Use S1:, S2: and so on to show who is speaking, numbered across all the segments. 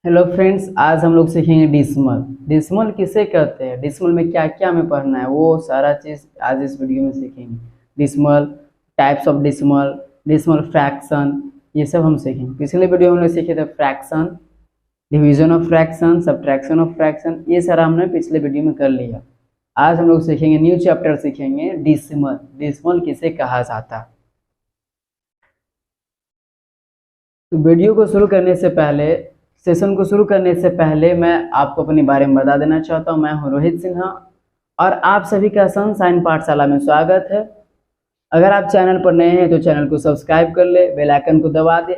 S1: Hello friends, आज हम लोग सीखेंगे डिसमल। डिसमल किसे कहते हैं, डिसमल में क्या क्या हमें पढ़ना है, वो सारा चीज़ आज इस वीडियो में सीखेंगे। Dismal, types of dismal, dismal fraction, ये सब हम सीखेंगे। पिछले वीडियो में हम लोग सीखे थे fraction, division of fraction, subtraction of fraction, ये सारा हमने पिछले वीडियो में कर लिया। आज हम लोग सीखेंगे, न्यू चैप्टर सीखेंगे डिसमल। डिसमल किसे कहा जाता है। तो वीडियो को शुरू करने से पहले, सेशन को शुरू करने से पहले मैं आपको अपने बारे में बता देना चाहता हूं। मैं हूं रोहित सिन्हा और आप सभी का सनशाइन पाठशाला में स्वागत है। अगर आप चैनल पर नए हैं तो चैनल को सब्सक्राइब कर ले, बेल आइकन को दबा दे,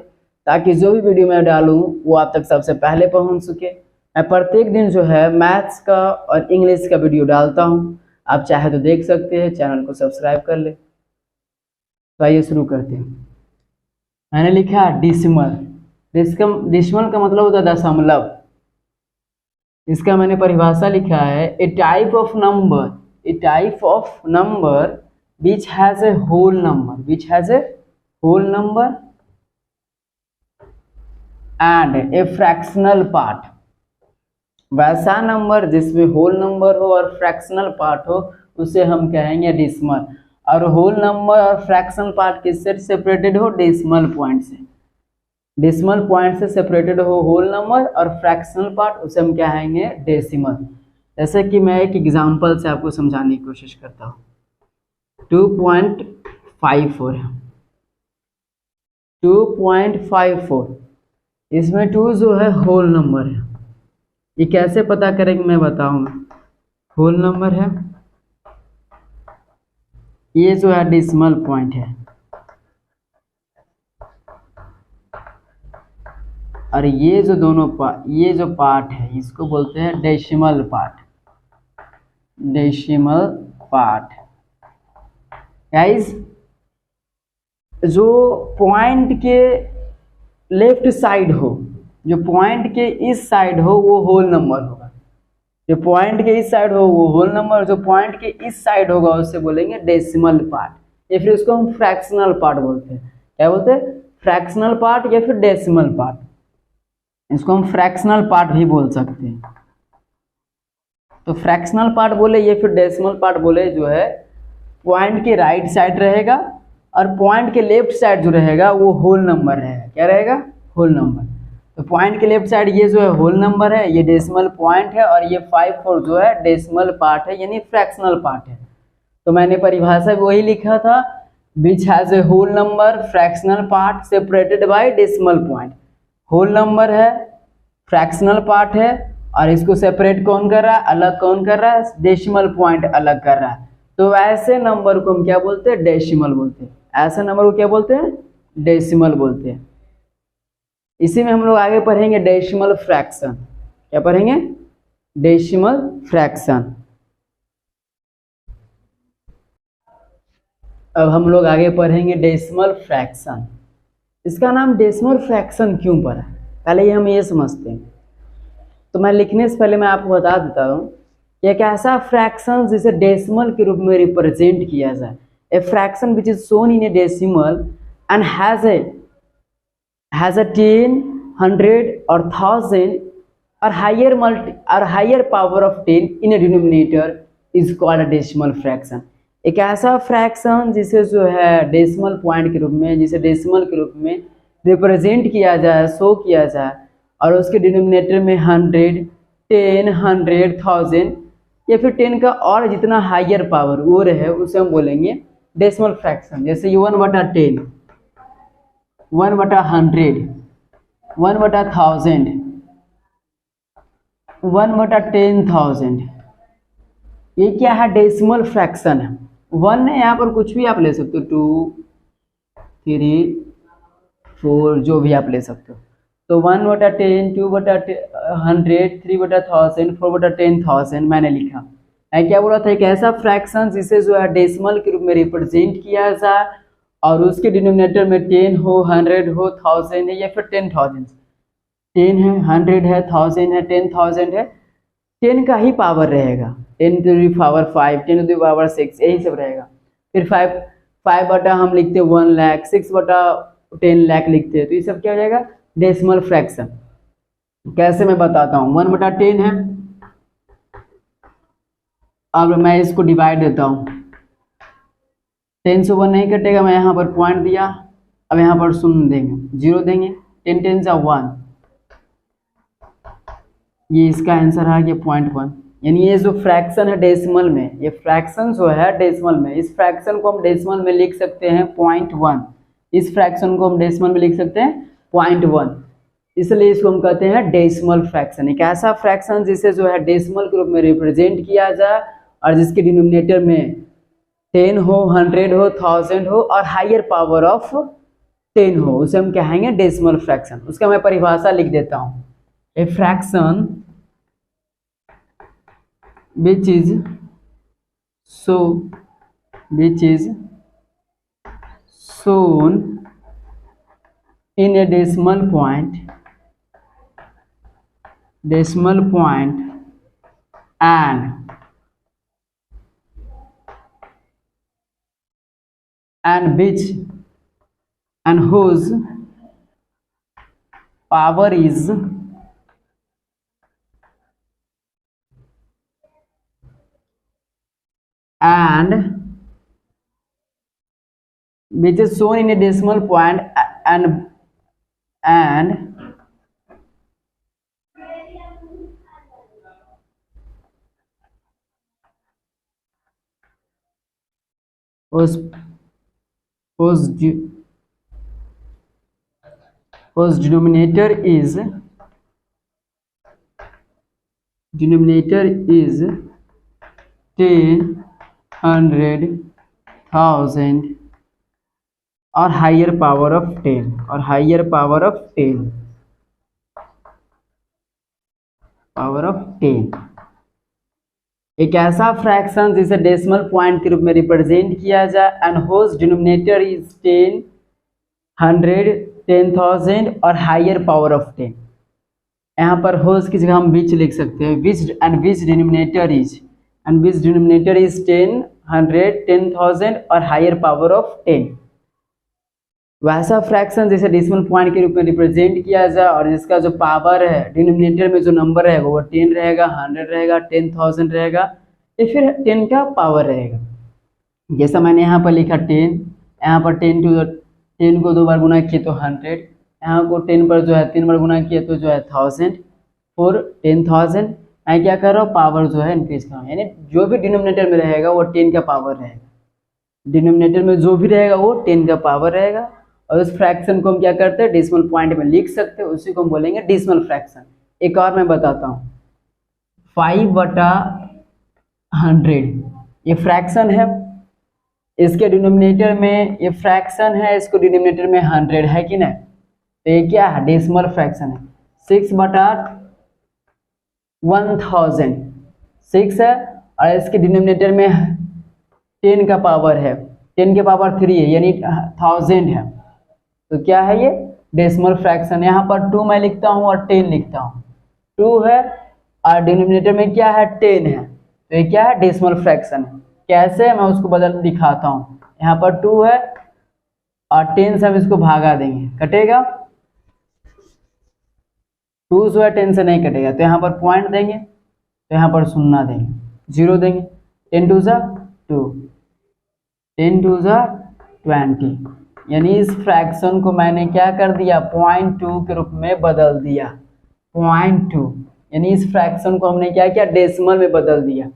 S1: ताकि जो भी वीडियो मैं डालूं वो आप तक सबसे पहले पहुंच सके। मैं प्रत्येक दिन जो है मैथ्स का और इंग्लिश का वीडियो डालता हूँ, आप चाहे तो देख सकते हैं। चैनल को सब्सक्राइब कर ले। तो आइए शुरू करते हैं। मैंने लिखा डिसिमल। डिसिमल का मतलब होता है दशमलव। इसका मैंने परिभाषा लिखा है, a type of number which has a whole number and a fractional part. वैसा नंबर जिसमें होल नंबर हो और फ्रैक्शनल पार्ट हो उसे हम कहेंगे डिसिमल। और होल नंबर और फ्रैक्शनल पार्ट किससे सेपरेटेड हो, डेसिमल पॉइंट से। डेसिमल पॉइंट से सेपरेटेड हो होल नंबर और फ्रैक्शनल पार्ट, उसे हम क्या कहेंगे, डेसिमल। जैसे कि मैं एक एग्जांपल से आपको समझाने की कोशिश करता हूँ। 2.54 है, 2.54, इसमें 2 जो है होल नंबर है। ये कैसे पता करेंगे मैं बताऊंगा। होल नंबर है, ये जो है डेसिमल पॉइंट है, और ये जो दोनों ये जो पार्ट है इसको बोलते हैं decimal part. Decimal part guys, जो पॉइंट के लेफ्ट साइड हो, जो पॉइंट के इस साइड हो वो होल नंबर होगा। जो पॉइंट के इस साइड हो वो होल नंबर, जो पॉइंट के इस साइड होगा उसे बोलेंगे डेसिमल पार्ट, या फिर उसको हम फ्रैक्शनल पार्ट बोलते हैं। क्या बोलते हैं, फ्रैक्शनल पार्ट या फिर डेसिमल पार्ट। इसको हम फ्रैक्शनल पार्ट भी बोल सकते हैं। तो फ्रैक्शनल पार्ट बोले या फिर डेसिमल पार्ट बोले, जो है पॉइंट के राइट साइड रहेगा और पॉइंट के लेफ्ट साइड जो रहेगा वो होल नंबर रहेगा। क्या रहेगा, होल नंबर। तो पॉइंट के लेफ्ट साइड ये जो है होल नंबर है, ये डेसिमल पॉइंट है, और ये 54 जो है डेसिमल पार्ट है, यानी फ्रैक्शनल पार्ट है। तो मैंने परिभाषा भी वही लिखा था, which has a whole number fractional part separated by decimal point. Whole number है, फ्रैक्शनल पार्ट है, और इसको सेपरेट कौन कर रहा है, अलग कौन कर रहा है, डेसिमल पॉइंट अलग कर रहा है। तो ऐसे नंबर को हम क्या बोलते हैं, डेसिमल बोलते हैं। ऐसे नंबर को क्या बोलते हैं, डेसिमल बोलते हैं। इसी में हम लोग आगे पढ़ेंगे डेसिमल फ्रैक्शन। क्या पढ़ेंगे, डेसिमल फ्रैक्शन। अब हम लोग आगे पढ़ेंगे डेसिमल फ्रैक्शन। इसका नाम डेसिमल फ्रैक्शन क्यों पड़ा, पहले हम ये समझते हैं। तो मैं लिखने से पहले मैं आपको बता देता हूँ, एक ऐसा फ्रैक्शन जिसे डेसिमल के रूप में रिप्रेजेंट किया जाए। A fraction which is shown in a decimal and has a 10, 100 और 1000 और higher power of 10 in a denominator is called a decimal fraction. एक ऐसा फ्रैक्शन जिसे जो है डेसिमल पॉइंट के रूप में, जिसे डेसिमल के रूप में रिप्रेजेंट किया जाए, शो किया जाए, और उसके डिनोमिनेटर में 100, 10, 100, 1000 या फिर 10 का और जितना हायर पावर वो रहे, उसे हम बोलेंगे डेसिमल फ्रैक्शन। जैसे ये 1/10, 1/100, 1/1000, 1/10,000, ये क्या है, डेसिमल फ्रैक्शन है। 1 है, यहाँ पर कुछ भी आप ले सकते हो, 2, 3, 4 जो भी आप ले सकते हो। तो 1/10, 2/100, 3/1000, 4/10,000 मैंने लिखा है। क्या बोला था, एक ऐसा फ्रैक्शन जिसे जो है डेसिमल के रूप में रिप्रेजेंट किया जाए और उसके डिनोमिनेटर में 10 हो, 100 हो, 1000 है, या फिर 10,000। 10 है, 100 है, 1000 है, 10,000 है, 10 का ही पावर रहेगा, 10 to the power 5, 10 to the power 6, यही सब रहेगा। फिर 5 बटा हम लिखते हैं 1 लाख, 6/10 लाख लिखते हैं, तो ये सब क्या हो जाएगा, डेसिमल फ्रैक्शन। कैसे मैं बताता हूँ, 1/10 है। अब मैं इसको डिवाइड देता हूँ, 10 से 1 नहीं कटेगा, मैं यहाँ पर पॉइंट दिया, अब यहाँ पर शून्य देंगे, 0 देंगे, 10 10 से 1, ये इसका आंसर आ गया 0.1। यानी ये जो फ्रैक्शन है डेसिमल में, ये फ्रैक्शन जो है डेसिमल में, इस फ्रैक्शन को हम डेसिमल में लिख सकते हैं 0.1, इस फ्रैक्शन को हम डेसिमल में लिख सकते हैं 0.1, इसलिए इसको हम कहते हैं डेसिमल फ्रैक्शन। एक ऐसा फ्रैक्शन जिसे जो है डेसिमल के रूप में रिप्रेजेंट किया जाए और जिसके डिनोमिनेटर में 10 हो, 100 हो, 1000 हो और हायर पावर ऑफ 10 हो, उसे हम कहेंगे डेसिमल फ्रैक्शन। उसका मैं परिभाषा लिख देता हूँ, a fraction which is shown in a decimal point and whose power is and which is shown in a decimal point and whose denominator is 10, 100, 1000 और हायर पावर ऑफ 10 एक ऐसा फ्रैक्शन जिसे डेसिमल पॉइंट के रूप में represent किया जाए and hose denominator is 10, 100, 10,000 और हायर पावर ऑफ 10। यहाँ पर होज की जगह हम विच लिख सकते हैं, विच डिनोमिनेटर इज 10, 100, 10,000 और हायर पावर ऑफ 10। वैसा फ्रैक्शन जैसे डेसिमल पॉइंट के रूप में रिप्रेजेंट किया जाए और जिसका जो पावर है डिनोमिनेटर में जो नंबर रहेगा वो 10 रहेगा, 100 रहेगा, 10,000 रहेगा या फिर 10 का पावर रहेगा। जैसा मैंने यहाँ पर लिखा 10, यहाँ पर 10 को 2 बार गुना किए तो 100, यहाँ को 10 पर जो है 3 बार गुना किए तो जो है 1000 और 10,000। मैं क्या कर रहा हूँ, पावर जो है इंक्रीज कर रहा हूँ, यानी जो भी डिनोमिनेटर में रहेगा वो 10 का पावर रहेगा, डिनोमिनेटर में जो भी रहेगा वो 10 का पावर रहेगा। और उस फ्रैक्शन को हम क्या करते हैं, डेसिमल पॉइंट में लिख सकते हैं, उसी को हम बोलेंगे डेसिमल फ्रैक्शन। एक और मैं बताता हूँ, 5/100 ये फ्रैक्शन है, इसके डिनोमिनेटर में ये फ्रैक्शन है, इसको डिनोमिनेटर में 100 है कि नहीं, तो ये क्या है, डेसिमल फ्रैक्शन है। 6/1000 6 है और इसके डिनोमिनेटर में 10 का पावर है, 10 के पावर 3 है यानी 1000 है, तो क्या है ये डेसिमल फ्रैक्शन। यहाँ पर 2 मैं लिखता हूँ और 10 लिखता हूँ, 2 है और डिनोमिनेटर में क्या है 10 है, तो ये क्या है डेसिमल फ्रैक्शन है। कैसे, मैं उसको बदल दिखाता हूँ। यहाँ पर 2 है और 10 से हम इसको भागा देंगे, कटेगा, 2 जो है 10 से नहीं कटेगा, तो यहाँ पर पॉइंट देंगे, तो यहाँ पर शून्य देंगे, 0 देंगे, 10 2 ज़ा 2, 10 2 ज़ा 20, यानी इस फ्रैक्शन को मैंने क्या कर दिया, 0.2 के रूप में बदल दिया, 0.2, यानी इस फ्रैक्शन को हमने क्या किया, डेसिमल में बदल दिया,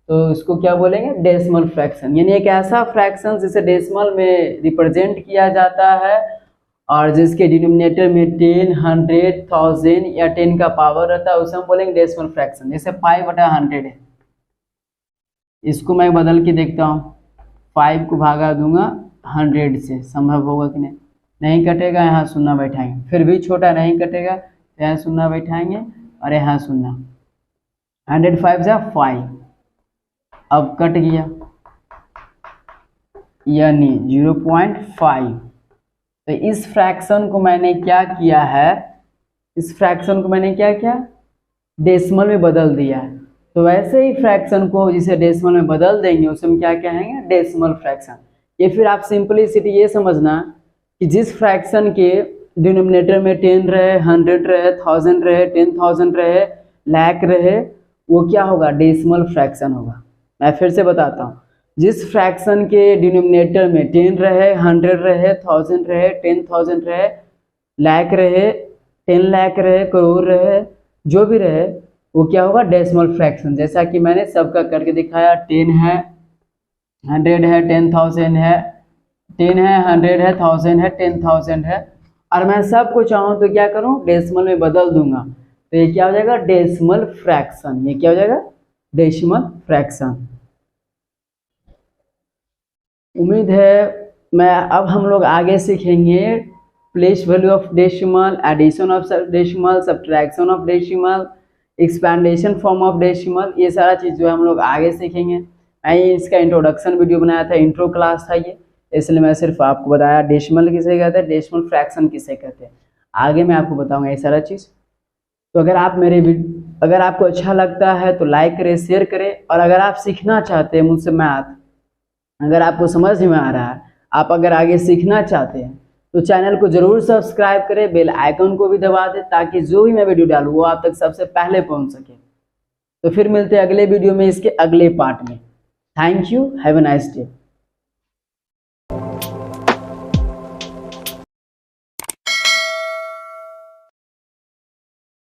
S1: तो इसको क्या बोलेंगे, डेसिमल फ्रैक्शन। यानी एक ऐसा फ्रैक्शन जिसे डेसिमल में रिप्रेजेंट किया जाता है और जिसके डिनोमिनेटर में 10, 100, 1000 या 10 का पावर रहता है, उसे हम बोलेंगे डेसिमल फ्रैक्शन। जैसे 5/100 है, इसको मैं बदल के देखता हूँ, 5 को भागा दूंगा 100 से, संभव होगा कि नहीं, नहीं कटेगा, यहाँ शून्य बैठाएंगे, फिर भी छोटा नहीं कटेगा, तो यहाँ शून्य बैठाएंगे और यहाँ शून्य, 105 जा 5, अब कट गया यानी 0.5। तो इस फ्रैक्शन को मैंने क्या किया है, इस फ्रैक्शन को मैंने क्या किया, डेसिमल में बदल दिया है। तो वैसे ही फ्रैक्शन को जिसे डेसिमल में बदल देंगे उसे हम क्या कहेंगे, डेसिमल फ्रैक्शन। ये फिर आप सिंपलिसिटी ये समझना कि जिस फ्रैक्शन के डिनोमिनेटर में 10 रहे, 100 रहे, 1000 रहे, 10,000 रहे, लाख रहे, वो क्या होगा? डेसिमल फ्रैक्शन होगा। मैं फिर से बताता हूँ, जिस फ्रैक्शन के डिनोमिनेटर में 10 रहे, 100 रहे, 1000 रहे, 10,000 रहे, लाख रहे, 10 लाख रहे, करोड़ रहे, जो भी रहे, वो क्या होगा? Decimal fraction. जैसा कि मैंने सबका करके दिखाया, 10 है, 100 है, 10,000 है, 10 है, 100 है, 1000 है, 10,000 है, और मैं सबको चाहूँ तो क्या करूँ? डेसिमल में बदल दूंगा, तो ये क्या हो जाएगा? Decimal fraction. ये क्या हो जाएगा? Decimal fraction. उम्मीद है अब हम लोग आगे सीखेंगे place value of decimal, addition of decimal, subtraction of decimal, expanded form of decimal, ये सारा चीज़ जो है हम लोग आगे सीखेंगे। मैं इसका इंट्रोडक्शन वीडियो बनाया था, इंट्रो क्लास था ये, इसलिए मैं सिर्फ आपको बताया डेसिमल किसे कहते हैं, डेसिमल फ्रैक्शन किसे कहते हैं। आगे मैं आपको बताऊंगा ये सारा चीज़। तो अगर आपको अच्छा लगता है तो लाइक करें, शेयर करें, और अगर आप सीखना चाहते हैं मुझसे मैथ, अगर आपको समझ में आ रहा है, आप अगर आगे सीखना चाहते हैं तो चैनल को जरूर सब्सक्राइब करें, बेल आइकन को भी दबा दें, ताकि जो भी मैं वीडियो डालूँ वो आप तक सबसे पहले पहुंच सके। तो फिर मिलते हैं अगले वीडियो में, इसके अगले पार्ट में। Thank you, have a nice day.